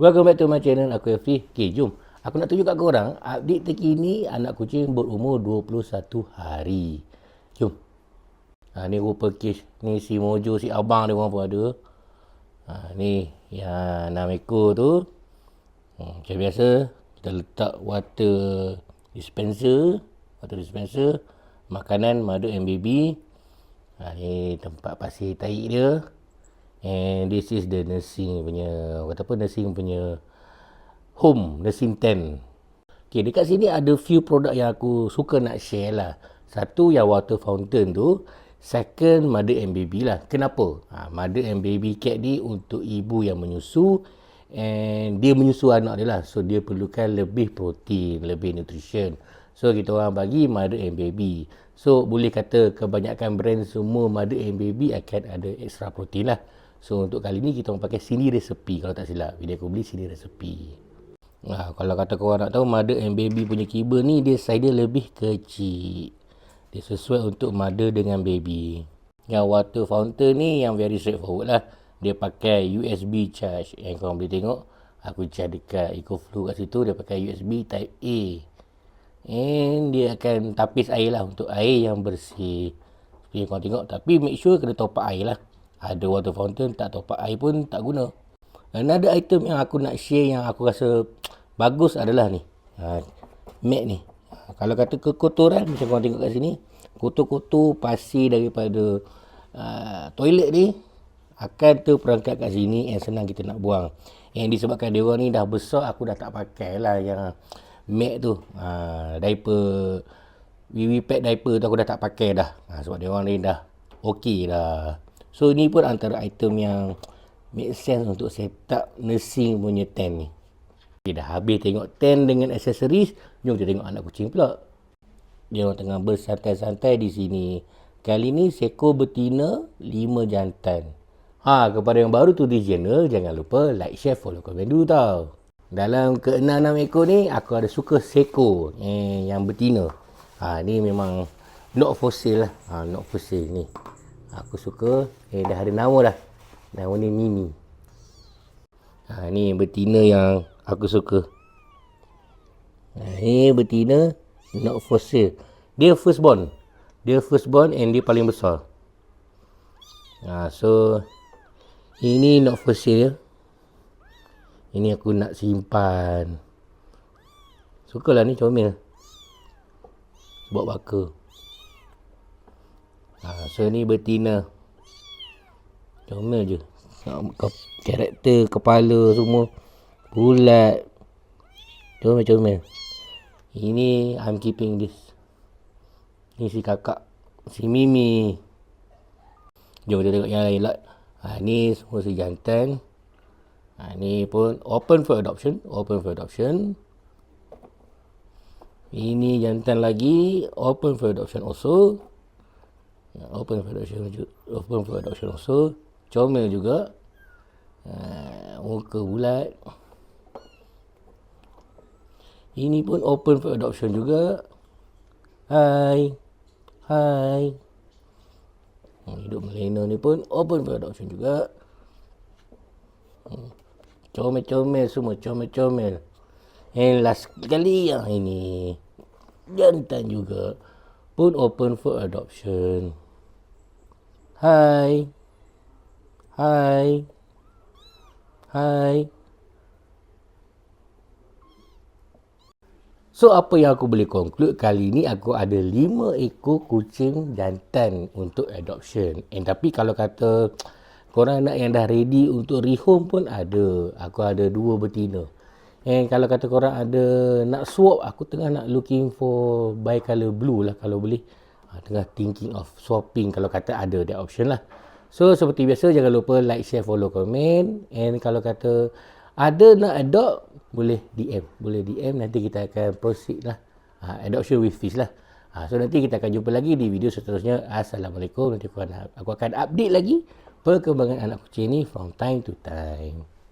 Welcome back to my channel, aku Efri. Okay, jom. Aku nak tunjuk kat korang update terkini anak kucing berumur 21 hari. Jom. Ni rupa kes. Ni si Mojo, si abang dia orang pun ada. Ni yang 6 ekor tu. Macam biasa, kita letak water dispenser. Makanan, mother and baby. Ni tempat pasir taik dia. And this is the nursing punya, kata apa, nursing punya home, nursing tent. Okay, dekat sini ada few produk yang aku suka nak share lah. Satu yang water fountain tu. Second, mother and baby lah. Kenapa? Mother and baby cat ni untuk ibu yang menyusu. And dia menyusu anak dia lah. So, dia perlukan lebih protein, lebih nutrition. So, kita orang bagi mother and baby. So, boleh kata kebanyakan brand semua mother and baby akan ada extra protein lah. So, untuk kali ni kita orang pakai Sini Recipe. Kalau tak silap, bila aku beli Sini Recipe. Kalau kata korang nak tahu, mother and baby punya kibble ni, dia saiz dia lebih kecil. Dia sesuai untuk mother dengan baby. Yang water fountain ni yang very straightforward lah. Dia pakai USB charge. Yang korang boleh tengok, aku charge dekat EcoFlow kat situ. Dia pakai USB type A. And dia akan tapis air lah untuk air yang bersih. Seperti yang korang tengok. Tapi make sure kena top up air lah. Ada water fountain, tak top up air pun tak guna. Another item yang aku nak share yang aku rasa bagus adalah ni. Mat ni. Kalau kata kekotoran, macam korang tengok kat sini. Kotor-kotor pasir daripada toilet ni akan terperangkap kat sini and senang kita nak buang. Yang disebabkan dia orang ni dah besar, aku dah tak pakai lah yang mat tu. Diaper, Wiwi pad diaper tu aku dah tak pakai dah. Sebab dia orang ni dah okey dah. So, ni pun antara item yang make sense untuk set up nursing punya tent ni. Okay, dah habis tengok tent dengan accessories. Jom kita tengok anak kucing pula. Dia orang tengah bersantai-santai di sini. Kali ni seekor betina, 5 jantan. Kepada yang baru tu di channel, jangan lupa like, share, follow, komen dulu tau. Dalam ke-6 ekor ni, aku ada suka seekor yang betina. Ni memang not for sale lah. Not for sale ni. Aku suka. Dah ada nama dah. Nama ni Mimi. Ni betina yang aku suka. Ni betina not for sale. Dia first born. And dia paling besar. So ini not for sale. Ini aku nak simpan. Sukalah ni, comel. Buat baka. So ni betina. Comel je. Karakter kepala semua bulat. Comel. Ini I'm keeping this. Ni si kakak, si Mimi. Jom kita tengok yang lain lah. Ni semua si jantan. Ni pun open for adoption. Ini jantan lagi, open for adoption also. Open for adoption also. Comel juga. Muka bulat. Ini pun open for adoption juga. Hai. Hidup melena ni pun open for adoption juga. Comel semua. Comel. And last kali yang ini, jantan juga pun open for adoption. Hai. So, apa yang aku boleh conclude kali ni, aku ada 5 ekor kucing jantan untuk adoption. Tapi kalau kata korang nak yang dah ready untuk rehome pun ada. Aku ada 2 betina. Kalau kata korang ada nak swap, aku tengah nak looking for bicolor blue lah kalau boleh. Tengah thinking of swapping kalau kata ada that option lah. So, seperti biasa, jangan lupa like, share, follow, komen. And kalau kata ada nak adopt, boleh DM. Nanti kita akan proceed lah. Adoption with fees lah. So, nanti kita akan jumpa lagi di video seterusnya. Assalamualaikum. Nanti aku akan update lagi perkembangan anak kucing ni from time to time.